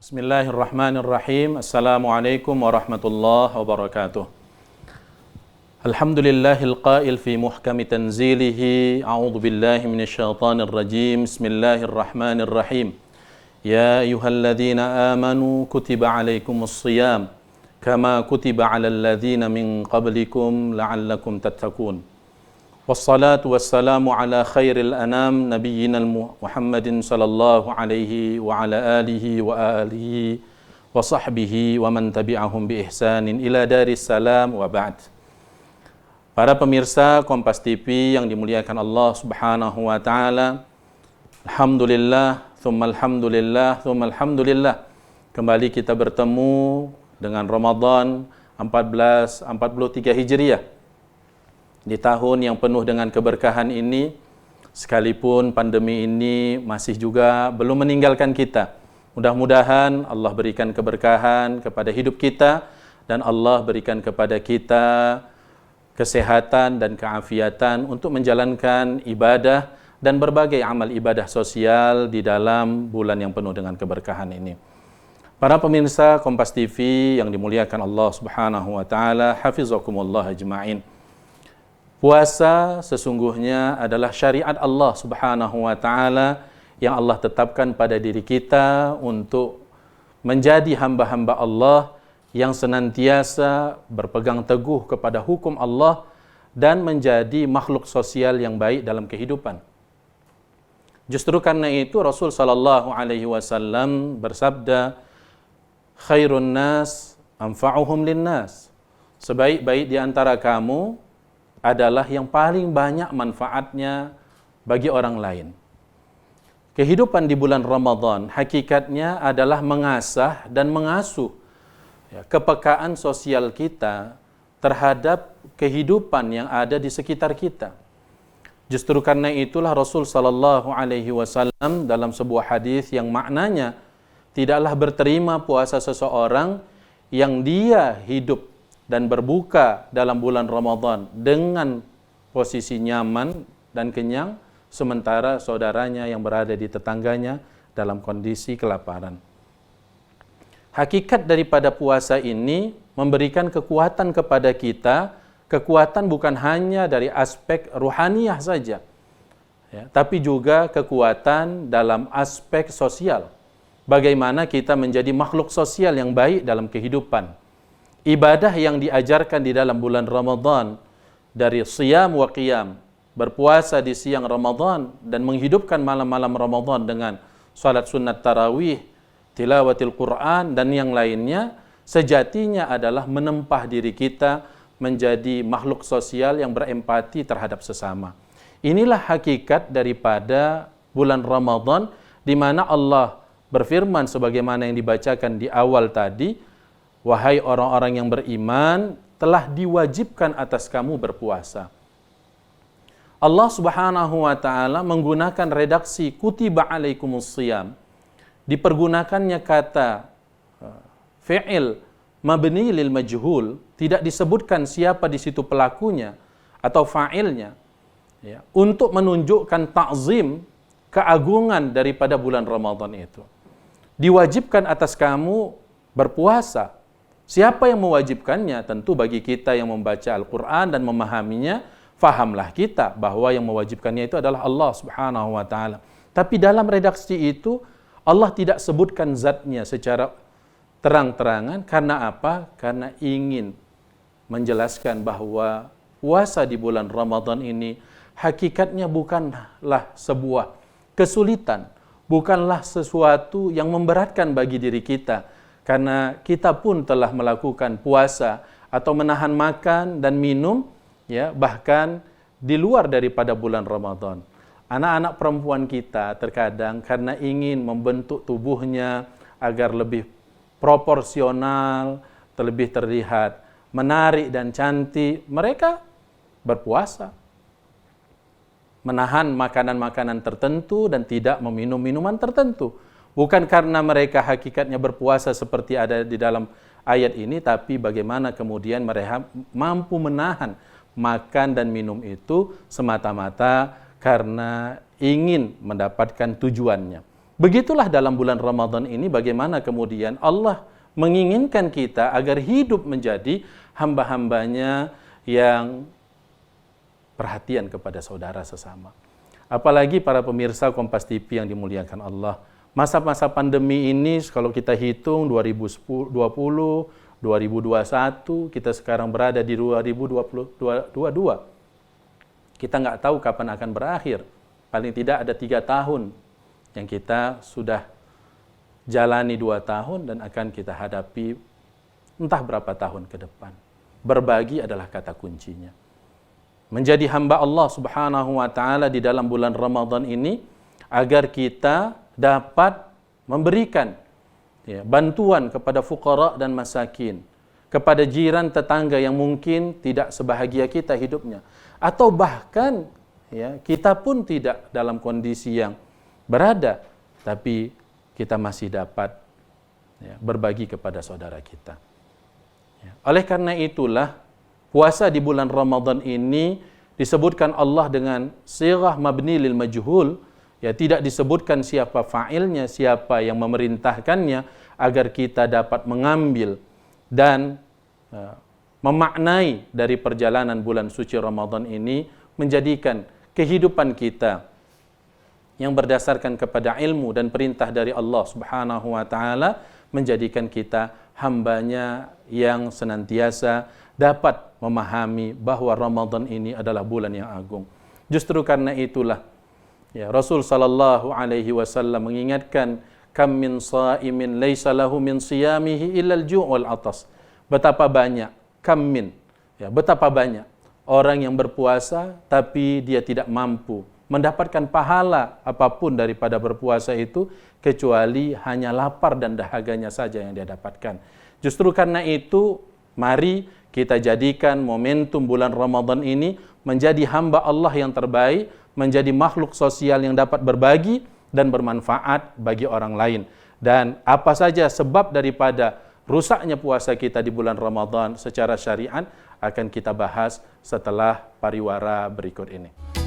Bismillahirrahmanirrahim. Assalamualaikum warahmatullahi wabarakatuh. Alhamdulillahil qail fi muhkami tanzilihi. A'udzu billahi minasyaitonir rajim. Bismillahirrahmanirrahim. Ya ayyuhalladzina amanu kutiba alaikumus shiyam kama kutiba alal ladzina min qablikum la'allakum tattaqun. Wassalatu wassalamu ala khairil anam nabiyyina Muhammadin sallallahu alaihi wa ala alihi wa sahbihi wa man tabi'ahum bi ihsanin ila daris salam wa ba'd. Para pemirsa Kompas TV yang dimuliakan Allah Subhanahu wa taala, alhamdulillah, tsumma alhamdulillah, tsumma alhamdulillah. Kembali kita bertemu dengan Ramadan 1443 Hijriah. Di tahun yang penuh dengan keberkahan ini, sekalipun pandemi ini masih juga belum meninggalkan kita. Mudah-mudahan Allah berikan keberkahan kepada hidup kita dan Allah berikan kepada kita kesehatan dan keafiatan untuk menjalankan ibadah dan berbagai amal ibadah sosial di dalam bulan yang penuh dengan keberkahan ini. Para pemirsa Kompas TV yang dimuliakan Allah Subhanahu wa taala, hafizakumullah ajma'in. Puasa sesungguhnya adalah syariat Allah Subhanahu wa taala yang Allah tetapkan pada diri kita untuk menjadi hamba-hamba Allah yang senantiasa berpegang teguh kepada hukum Allah dan menjadi makhluk sosial yang baik dalam kehidupan. Justru karena itu Rasul sallallahu alaihi wasallam bersabda, "Khairun nas anfa'uhum linnas." Sebaik-baik di antara kamu adalah yang paling banyak manfaatnya bagi orang lain. Kehidupan di bulan Ramadan hakikatnya adalah mengasah dan mengasuh kepekaan sosial kita terhadap kehidupan yang ada di sekitar kita. Justru karena itulah Rasul sallallahu alaihi wasallam dalam sebuah hadis yang maknanya tidaklah berterima puasa seseorang yang dia hidup dan berbuka dalam bulan Ramadan dengan posisi nyaman dan kenyang, sementara saudaranya yang berada di tetangganya dalam kondisi kelaparan. Hakikat daripada puasa ini memberikan kekuatan kepada kita, kekuatan bukan hanya dari aspek ruhaniyah saja, tapi juga kekuatan dalam aspek sosial. Bagaimana kita menjadi makhluk sosial yang baik dalam kehidupan. Ibadah yang diajarkan di dalam bulan Ramadan dari siyam wa qiyam, berpuasa di siang Ramadan dan menghidupkan malam-malam Ramadan dengan salat sunat tarawih, tilawatil Quran dan yang lainnya, sejatinya adalah menempah diri kita menjadi makhluk sosial yang berempati terhadap sesama. Inilah hakikat daripada bulan Ramadan di mana Allah berfirman sebagaimana yang dibacakan di awal tadi, wahai orang-orang yang beriman, telah diwajibkan atas kamu berpuasa. Allah Subhanahu wa taala menggunakan redaksi kutiba alaikumus shiyam. Dipergunakannya kata fi'il mabni lil majhul, tidak disebutkan siapa di situ pelakunya atau fa'ilnya, untuk menunjukkan ta'zim, keagungan daripada bulan Ramadan itu. Diwajibkan atas kamu berpuasa. Siapa yang mewajibkannya? Tentu bagi kita yang membaca Al-Quran dan memahaminya, fahamlah kita bahwa yang mewajibkannya itu adalah Allah Subhanahu wa taala. Tapi dalam redaksi itu Allah tidak sebutkan zatnya secara terang-terangan. Karena apa? Karena ingin menjelaskan bahwa puasa di bulan Ramadan ini hakikatnya bukanlah sebuah kesulitan, bukanlah sesuatu yang memberatkan bagi diri kita. Karena kita pun telah melakukan puasa atau menahan makan dan minum, bahkan di luar daripada bulan Ramadan. Anak-anak perempuan kita terkadang karena ingin membentuk tubuhnya agar lebih proporsional, lebih terlihat menarik dan cantik, mereka berpuasa. Menahan makanan-makanan tertentu dan tidak meminum minuman tertentu. Bukan karena mereka hakikatnya berpuasa seperti ada di dalam ayat ini, tapi bagaimana kemudian mereka mampu menahan makan dan minum itu semata-mata karena ingin mendapatkan tujuannya. Begitulah dalam bulan Ramadan ini bagaimana kemudian Allah menginginkan kita agar hidup menjadi hamba-hambanya yang perhatian kepada saudara sesama. Apalagi para pemirsa Kompas TV yang dimuliakan Allah. Masa-masa pandemi ini kalau kita hitung 2020, 2021, kita sekarang berada di 2022. Kita nggak tahu kapan akan berakhir. Paling tidak ada 3 tahun yang kita sudah jalani 2 tahun dan akan kita hadapi entah berapa tahun ke depan. Berbagi adalah kata kuncinya. Menjadi hamba Allah Subhanahu wa taala di dalam bulan Ramadan ini agar kita dapat memberikan bantuan kepada fuqara dan masakin, kepada jiran tetangga yang mungkin tidak sebahagia kita hidupnya, atau bahkan kita pun tidak dalam kondisi yang berada, tapi kita masih dapat berbagi kepada saudara kita. Oleh karena itulah puasa di bulan Ramadan ini disebutkan Allah dengan sirah mabni lil majhul, tidak disebutkan siapa fa'ilnya, siapa yang memerintahkannya, agar kita dapat mengambil dan memaknai dari perjalanan bulan suci Ramadan ini, menjadikan kehidupan kita yang berdasarkan kepada ilmu dan perintah dari Allah Subhanahu wa taala, menjadikan kita hambanya yang senantiasa dapat memahami bahwa Ramadan ini adalah bulan yang agung. Justru karena itulah Rasul sallallahu alaihi wasallam mengingatkan, kam min shaimin laisa lahu min siyamihi illa al-ju' wal atas. Betapa banyak, betapa banyak orang yang berpuasa tapi dia tidak mampu mendapatkan pahala apapun daripada berpuasa itu, kecuali hanya lapar dan dahaganya saja yang dia dapatkan. Justru karena itu, mari kita jadikan momentum bulan Ramadan ini menjadi hamba Allah yang terbaik, menjadi makhluk sosial yang dapat berbagi dan bermanfaat bagi orang lain. Dan apa saja sebab daripada rusaknya puasa kita di bulan Ramadan secara syariat akan kita bahas setelah pariwara berikut ini.